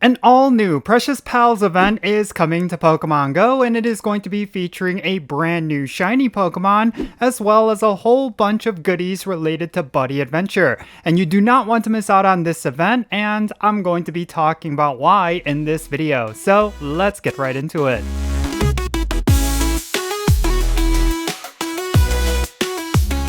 An all-new Precious Pals event is coming to Pokemon Go, and it is going to be featuring a brand new shiny Pokemon, as well as a whole bunch of goodies related to Buddy Adventure. And you do not want to miss out on this event, and I'm going to be talking about why in this video. So let's get right into it.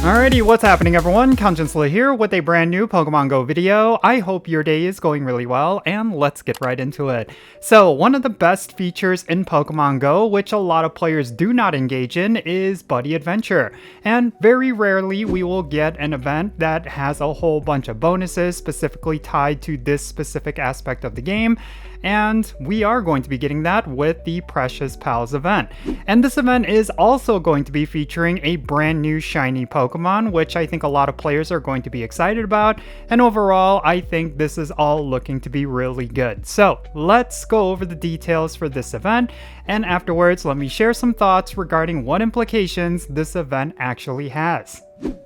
Alrighty, what's happening everyone? Jinsula here with a brand new Pokemon Go video. I hope your day is going really well, and let's get right into it. So, one of the best features in Pokemon Go, which a lot of players do not engage in, is Buddy Adventure. And very rarely we will get an event that has a whole bunch of bonuses specifically tied to this specific aspect of the game. And we are going to be getting that with the Precious Pals event. And this event is also going to be featuring a brand new shiny Pokemon, which I think a lot of players are going to be excited about. And overall, I think this is all looking to be really good. So let's go over the details for this event. And afterwards, let me share some thoughts regarding what implications this event actually has.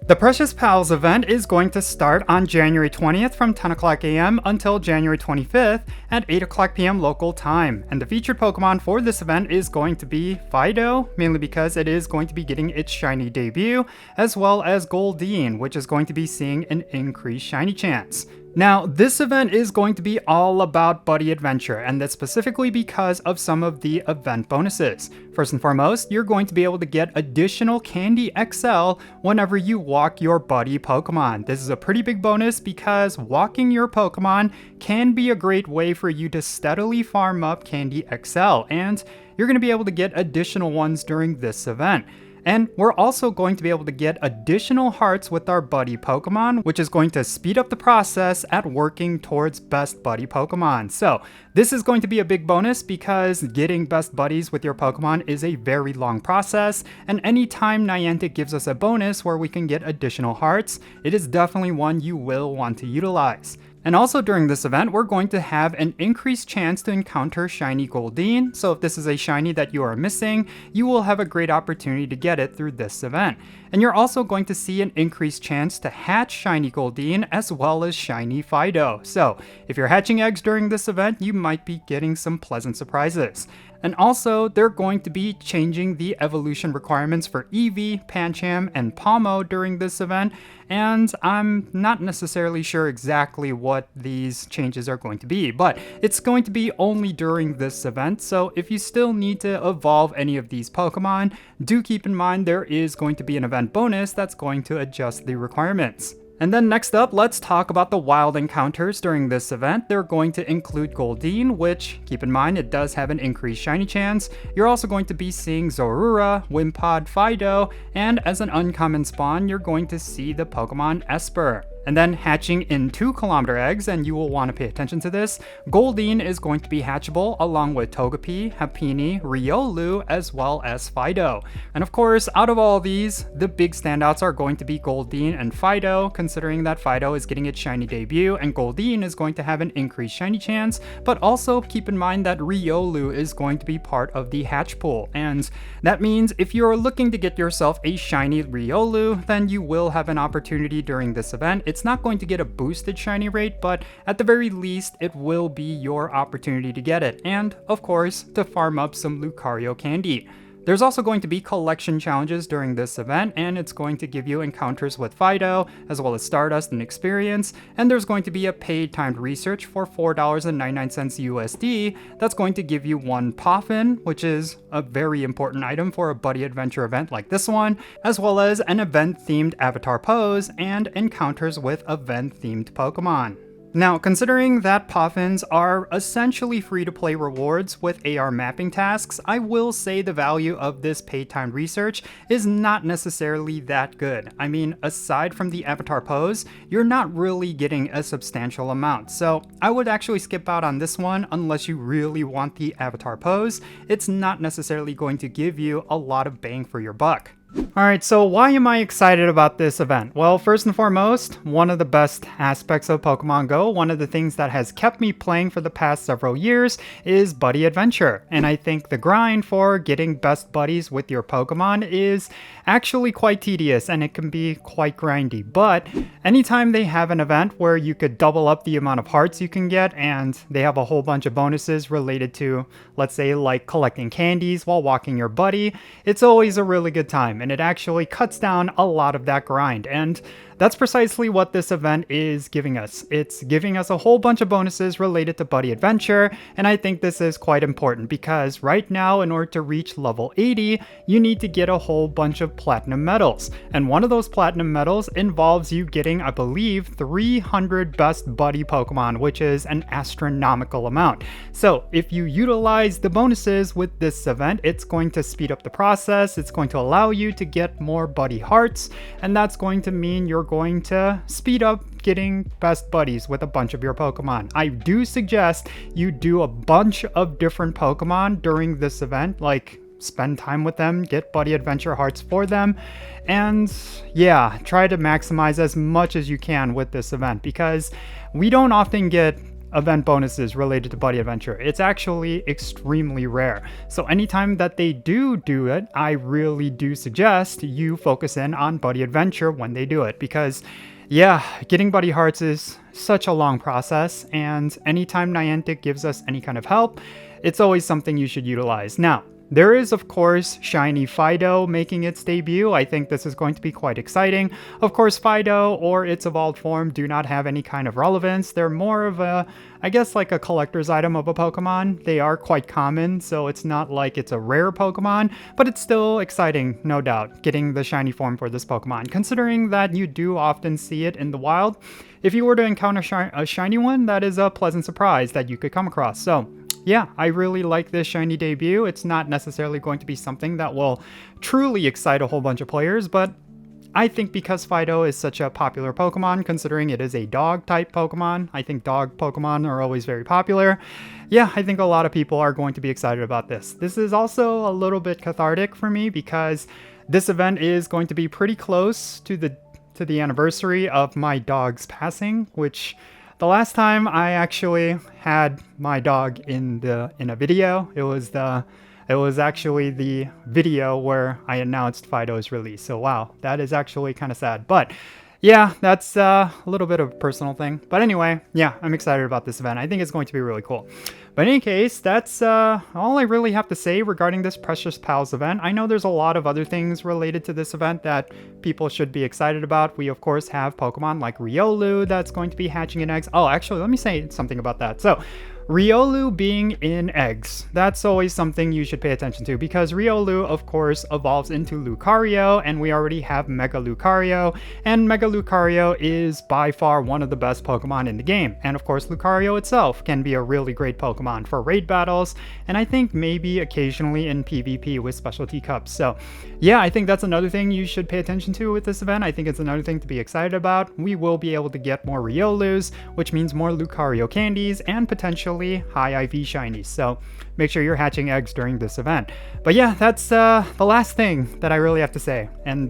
The Precious Pals event is going to start on January 20th from 10 o'clock a.m. until January 25th at 8 o'clock p.m. local time. And the featured Pokemon for this event is going to be Fidough, mainly because it is going to be getting its shiny debut, as well as Goldeen, which is going to be seeing an increased shiny chance. Now, this event is going to be all about Buddy Adventure, and that's specifically because of some of the event bonuses. First and foremost, you're going to be able to get additional Candy XL whenever you walk your Buddy Pokemon. This is a pretty big bonus because walking your Pokemon can be a great way for you to steadily farm up Candy XL, and you're going to be able to get additional ones during this event. And we're also going to be able to get additional hearts with our Buddy Pokemon, which is going to speed up the process at working towards best Buddy Pokemon. So this is going to be a big bonus because getting best buddies with your Pokemon is a very long process, and anytime Niantic gives us a bonus where we can get additional hearts, it is definitely one you will want to utilize. And also during this event, we're going to have an increased chance to encounter shiny Goldeen. So if this is a shiny that you are missing, you will have a great opportunity to get it through this event. And you're also going to see an increased chance to hatch shiny Goldeen as well as shiny Fidough. So if you're hatching eggs during this event, you might be getting some pleasant surprises. And also, they're going to be changing the evolution requirements for Eevee, Pancham, and Pomo during this event, and I'm not necessarily sure exactly what these changes are going to be, but it's going to be only during this event, so if you still need to evolve any of these Pokemon, do keep in mind there is going to be an event bonus that's going to adjust the requirements. And then next up, let's talk about the wild encounters during this event. They're going to include Goldeen, which, keep in mind, it does have an increased shiny chance. You're also going to be seeing Zorua, Wimpod, Fidough, and as an uncommon spawn, you're going to see the Pokemon Esper. And then hatching in 2-kilometer eggs, and you will want to pay attention to this, Goldeen is going to be hatchable along with Togepi, Happiny, Riolu, as well as Fidough. And of course, out of all these, the big standouts are going to be Goldeen and Fidough, considering that Fidough is getting its shiny debut and Goldeen is going to have an increased shiny chance, but also keep in mind that Riolu is going to be part of the hatch pool. And that means if you're looking to get yourself a shiny Riolu, then you will have an opportunity during this event. It's not going to get a boosted shiny rate, but at the very least, it will be your opportunity to get it. And, of course, to farm up some Lucario candy. There's also going to be collection challenges during this event, and it's going to give you encounters with Fidough, as well as Stardust and Experience, and there's going to be a paid timed research for $4.99 USD that's going to give you one Poffin, which is a very important item for a Buddy Adventure event like this one, as well as an event-themed avatar pose and encounters with event-themed Pokemon. Now, considering that Poffins are essentially free-to-play rewards with AR mapping tasks, I will say the value of this paid time research is not necessarily that good. I mean, aside from the avatar pose, you're not really getting a substantial amount, so I would actually skip out on this one unless you really want the avatar pose. It's not necessarily going to give you a lot of bang for your buck. Alright, so why am I excited about this event? Well, first and foremost, one of the best aspects of Pokemon Go, one of the things that has kept me playing for the past several years is buddy adventure. And I think the grind for getting best buddies with your Pokemon is actually quite tedious and it can be quite grindy. But anytime they have an event where you could double up the amount of hearts you can get and they have a whole bunch of bonuses related to, let's say, like collecting candies while walking your buddy, it's always a really good time. And it actually cuts down a lot of that grind, and that's precisely what this event is giving us. It's giving us a whole bunch of bonuses related to buddy adventure, and I think this is quite important because right now, in order to reach level 80, you need to get a whole bunch of platinum medals, and one of those platinum medals involves you getting, I believe, 300 best buddy Pokemon, which is an astronomical amount. So if you utilize the bonuses with this event, it's going to speed up the process, it's going to allow you to get more buddy hearts, and that's going to mean you're going to speed up getting best buddies with a bunch of your Pokemon. I do suggest you do a bunch of different Pokemon during this event, like spend time with them, get buddy adventure hearts for them, and yeah, try to maximize as much as you can with this event because we don't often get event bonuses related to buddy adventure. It's actually extremely rare. So anytime that they do it, I really do suggest you focus in on buddy adventure when they do it because yeah, getting buddy hearts is such a long process, and anytime Niantic gives us any kind of help, it's always something you should utilize. Now, there is, of course, shiny Fidough making its debut. I think this is going to be quite exciting. Of course, Fidough or its evolved form do not have any kind of relevance. They're more of a, I guess, like a collector's item of a Pokemon. They are quite common, so it's not like it's a rare Pokemon, but it's still exciting, no doubt, getting the shiny form for this Pokemon, considering that you do often see it in the wild. If you were to encounter a shiny one, that is a pleasant surprise that you could come across. So yeah, I really like this shiny debut. It's not necessarily going to be something that will truly excite a whole bunch of players, but I think because Fidough is such a popular Pokemon, considering it is a dog type Pokemon, I think dog Pokemon are always very popular. Yeah, I think a lot of people are going to be excited about this. This is also a little bit cathartic for me because this event is going to be pretty close to the anniversary of my dog's passing, which the last time I actually had my dog in a video, it was actually the video where I announced Fidough's release. So wow, that is actually kind of sad. But yeah, that's a little bit of a personal thing. But anyway, yeah, I'm excited about this event. I think it's going to be really cool. But in any case, that's all I really have to say regarding this Precious Pals event. I know there's a lot of other things related to this event that people should be excited about. We, of course, have Pokemon like Riolu that's going to be hatching in eggs. Oh, actually, let me say something about that. So, Riolu being in eggs, that's always something you should pay attention to because Riolu, of course, evolves into Lucario, and we already have Mega Lucario, and Mega Lucario is by far one of the best Pokemon in the game. And of course, Lucario itself can be a really great Pokemon for raid battles, and I think maybe occasionally in PvP with specialty cups. So yeah, I think that's another thing you should pay attention to with this event. I think it's another thing to be excited about. We will be able to get more Riolus, which means more Lucario candies, and potentially high IV shinies. So make sure you're hatching eggs during this event. But yeah, that's the last thing that I really have to say. And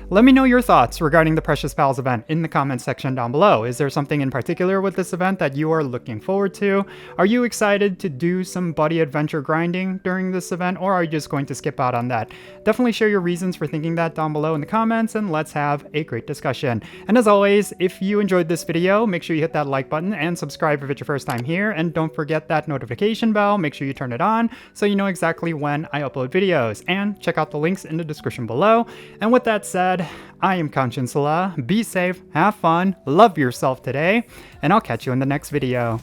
let me know your thoughts regarding the Precious Pals event in the comments section down below. Is there something in particular with this event that you are looking forward to? Are you excited to do some buddy adventure grinding during this event, or are you just going to skip out on that? Definitely share your reasons for thinking that down below in the comments, and let's have a great discussion. And as always, if you enjoyed this video, make sure you hit that like button and subscribe if it's your first time here, and don't forget that notification bell. Make sure you turn it on so you know exactly when I upload videos, and check out the links in the description below. And with that said, I am Jinsula. Be safe, have fun, love yourself today, and I'll catch you in the next video.